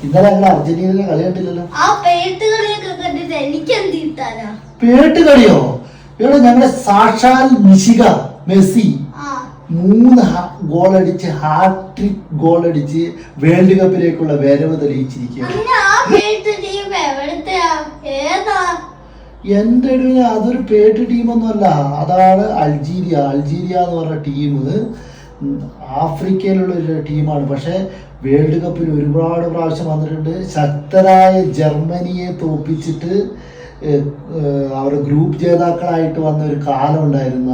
ഇന്നലെ ഞങ്ങൾ അർജന്റീനയിലെ കളി കണ്ടില്ലല്ലോ. പേട്ട് കളിയോ? എടാ ഞങ്ങളുടെ സാക്ഷാൽ മിശിക മെസ്സി 3 ഗോളടിച്ച് ഹാട്രിക് ഗോളടിച്ച് വേൾഡ് കപ്പിലേക്കുള്ള വരവ് തെളിയിച്ചിരിക്കുകയാണ്. എന്റെ അടുത്ത് അതൊരു പേട്ട് ടീമൊന്നുമല്ല, അതാണ് അൾജീരിയ. അൾജീരിയ എന്ന് പറഞ്ഞ ടീം ആഫ്രിക്കയിലുള്ള ഒരു ടീമാണ്. പക്ഷെ വേൾഡ് കപ്പിൽ ഒരുപാട് പ്രാവശ്യം വന്നിട്ടുണ്ട്. ശക്തരായ ജർമ്മനിയെ തോൽപ്പിച്ചിട്ട് അവർ ഗ്രൂപ്പ് ജേതാക്കളായിട്ട് വന്ന ഒരു കാലം ഉണ്ടായിരുന്ന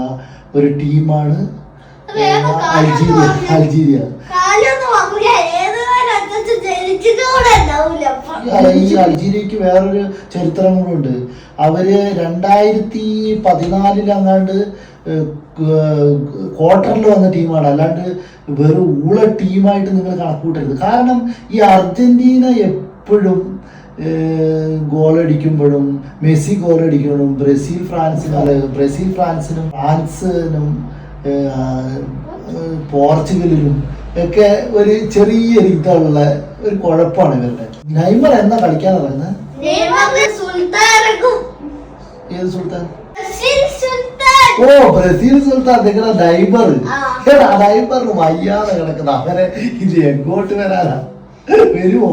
ഒരു ടീമാണ് അൾജീരിയ. ഈ അൾജീരിയക്ക് വേറൊരു ചരിത്രം കൂടെ. അവര് 2014 അങ്ങാണ്ട് ക്വാർട്ടറിൽ വന്ന ടീമാണ്. അല്ലാണ്ട് വെറും ഊള ടീമായിട്ട് നിങ്ങൾ കണക്കൂട്ടരുത്. കാരണം ഈ അർജന്റീന എപ്പോഴും ഗോളടിക്കുമ്പോഴും മെസ്സി ഗോളടിക്കുമ്പോഴും ബ്രസീൽ ഫ്രാൻസിനും പോർച്ചുഗലിലും ഒക്കെ ഒരു ചെറിയ ഇതുള്ള ഒരു കുഴപ്പമാണ് ഇവരുടെ. നെയ്മർ എന്നാ കളിക്കാൻ പറയുന്നത്? ഏത് സുൽത്താൻ? ഓ ബ്രസീൽ സുൽത്താൻ. നിങ്ങളുടെ നൈബർ വയ്യാതെ കിടക്കുന്ന അവരെ ഇത് എങ്ങോട്ട് വരാനാ? വരുമോ?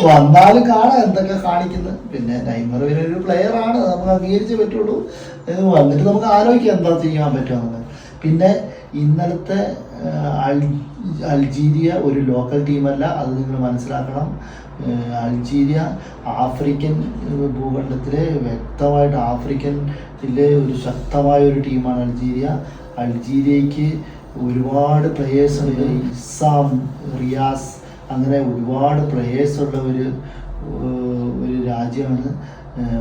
വന്നാലും കാണാം എന്തൊക്കെ കാണിക്കുന്നത്. പിന്നെ നൈമർ ഒരു പ്ലെയർ ആണ്, നമുക്ക് അംഗീകരിച്ചേ പറ്റുള്ളൂ. വന്നിട്ട് നമുക്ക് ആലോചിക്കാം എന്താ ചെയ്യാൻ പറ്റുമെന്നുള്ളത്. പിന്നെ ഇന്നലത്തെ അൾജീരിയ ഒരു ലോക്കൽ ടീമല്ല, അത് നിങ്ങൾ മനസ്സിലാക്കണം. അൾജീരിയ ആഫ്രിക്കൻ ഭൂഖണ്ഡത്തിലെ വ്യക്തമായിട്ട് ആഫ്രിക്കനിലെ ഒരു ശക്തമായ ഒരു ടീമാണ് അൾജീരിയ. അൾജീരിയക്ക് ഒരുപാട് പ്ലെയേഴ്സ് ഉണ്ട്. ഇസാം, റിയാസ്, അങ്ങനെ ഒരുപാട് പ്ലെയേഴ്സ് ഉള്ള ഒരു രാജ്യമാണ്.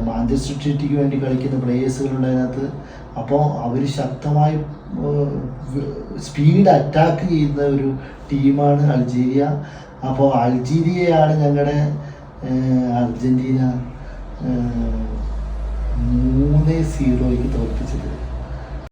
മാഞ്ചസ്റ്റർ സിറ്റിക്ക് വേണ്ടി കളിക്കുന്ന പ്ലെയേഴ്സുകളുണ്ട് അതിനകത്ത്. അപ്പോൾ അവർ ശക്തമായി സ്പീഡ് അറ്റാക്ക് ചെയ്യുന്ന ഒരു ടീമാണ് അൾജീരിയ. അപ്പോൾ അൾജീരിയയാണ് ഞങ്ങളുടെ അർജന്റീന 3-0 തോൽപ്പിച്ചത്.